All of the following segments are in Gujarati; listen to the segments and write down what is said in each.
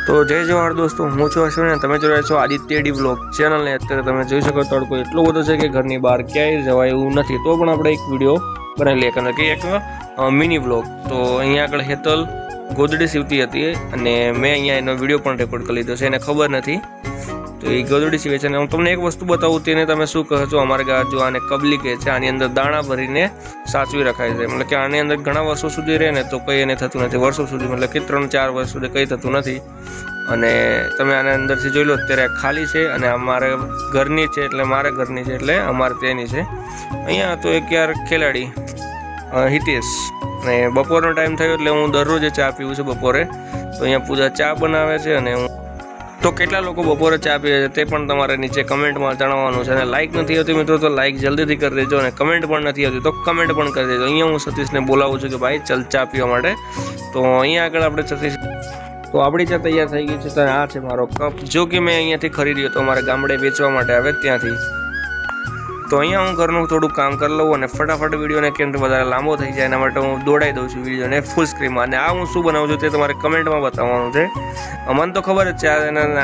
તો જય જવાહર દોસ્તો, હું છું અશ્વિન અને તમે જોઈ રહ્યા છો આદિત્ય ડી વ્લોગ ચેનલને। અત્યારે તમે જોઈ શકો તડકો એટલો બધો છે કે ઘરની બહાર ક્યાંય જવાય એવું નથી, તો પણ આપણે એક વિડીયો બનાવી લઈએ કારણ કે એક મિની વ્લોગ। તો અહીંયા આગળ હેતલ ગોદડી સીવતી હતી અને મેં અહીંયા એનો વિડીયો પણ રેકોર્ડ કરી લીધો છે, એને ખબર નથી તો એ ગોદડી સીવે છે। અને હું તમને એક વસ્તુ બતાવું તેને તમે શું કહો છો? અમારે જો આને કબલી કહે છે, આની અંદર દાણા ભરીને સાચવી રખાય છે, મતલબ કે આની અંદર ઘણા વર્ષો સુધી રહે ને તો કંઈ એને થતું નથી, વર્ષો સુધી મતલબ કે 3-4 વર્ષ સુધી કંઈ થતું નથી। અને તમે આના અંદરથી જોઈ લો અત્યારે ખાલી છે અને અમારે ઘરની છે એટલે મારા ઘરની છે એટલે અમારે તેની છે। અહીંયા તો એક યાર ખેલાડી હિતેશ, અને બપોરનો ટાઈમ થયો એટલે હું દરરોજ ચા પીવું છું બપોરે, તો અહીંયા પૂજા ચા બનાવે છે અને હું તો કેટલા લોકો બપોરે ચા પીવે છે તે પણ તમારે નીચે કમેન્ટમાં જણાવવાનું છે। અને લાઇક નથી આવતી મિત્રો તો લાઇક જલ્દીથી કરી દેજો, અને કમેન્ટ પણ નથી આવતી તો કમેન્ટ પણ કરી દેજો। અહીંયા હું સતીશને બોલાવું છું કે ભાઈ ચલ ચા પીવા માટે, તો અહીંયા આગળ આપણે સતીશ તો આપણી ચા તૈયાર થઈ ગઈ છે। તો આ છે મારો કપ, જો કે મેં અહીંયાથી ખરીદ્યો તો અમારે ગામડે વેચવા માટે આવે ત્યાંથી। તો અહીંયા હું ઘરનું થોડું કામ કરી લઉં અને ફટાફટ વિડીયોને કેમ વધારે લાંબો થઈ જાય એના માટે હું દોડાઈ દઉં છું વિડીયોને ફૂલ સ્ક્રીનમાં। અને આ હું શું બનાવું છું તે તમારે કમેન્ટમાં બતાવવાનું છે। મને તો ખબર જ છે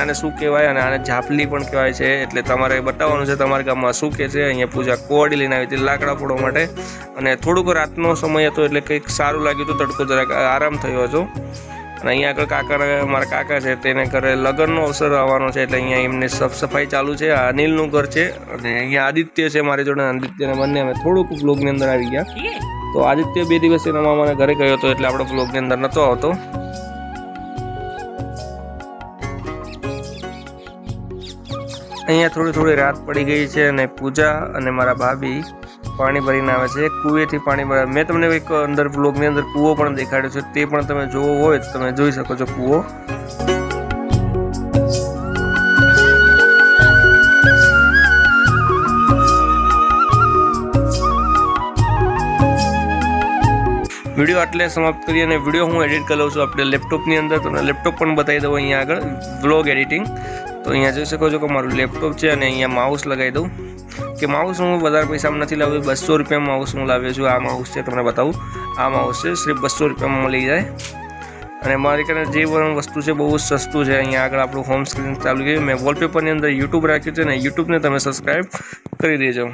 આને શું કહેવાય, અને આને ઝાપલી પણ કહેવાય છે, એટલે તમારે બતાવવાનું છે તમારા ગામમાં શું કહે છે। અહીંયા પૂજા કોવાડી લઈને આવી હતી લાકડા ફોડવા માટે, અને થોડુંક રાતનો સમય હતો એટલે કંઈક સારું લાગ્યું હતું, તડકો જરાક આરામ થયો હતો। અને અહીંયા આગળ મારા કાકા છે તેને ઘરે લગ્નનો અવસર આવવાનો છે એટલે અહીંયા એમની સાફ સફાઈ ચાલુ છે। આ અનિલનું ઘર છે અને અહીંયા આદિત્ય છે મારી જોડે, આદિત્યને બંને અમે થોડુંક વ્લોગની અંદર આવી ગયા। તો આદિત્ય 2 દિવસ એના મામાના ઘરે ગયો હતો એટલે આપણે વ્લોગની અંદર નહોતો આવતો। અહીંયા થોડી રાત પડી ગઈ છે અને પૂજા અને મારા ભાભી પાણી ભરીને આવે છે, કૂવેથી પાણી ભરે। મેં તમને એક અંદર વ્લોગની અંદર કૂવો પણ દેખાડ્યો છે, તે પણ તમે જોવો હોય તો તમે જોઈ શકો છો કૂવો। વિડીયો આટલે સમાપ્ત કરીએ અને વિડીયો હું એડિટ કરી લઉં છું આપણે લેપટોપની અંદર, તો લેપટોપ પણ બતાવી દઉં અહીંયા આગળ વ્લોગ એડિટિંગ। તો અહીંયા જોઈ શકો છો કે મારું લેપટોપ છે અને અહીંયા માઉસ લગાવી દઉં કે માઉસ હું વધારે પૈસામાં નથી લાવ્યો, 200 રૂપિયામાં માઉસ હું લાવ્યો છું। આ માઉસ છે તમને બતાવું, આ માઉસ છે સિર્ફ 200 રૂપિયામાં મળી જાય, અને મારી પાસે જે પણ વસ્તુ છે બહુ સસ્તું છે। અહીંયા આગળ આપણું હોમ સ્ક્રીન ચાલુ ગયું, મેં વોલપેપરની અંદર યુટ્યુબ રાખ્યું છે ને યુટ્યુબને તમે સબસ્ક્રાઈબ કરી દેજો।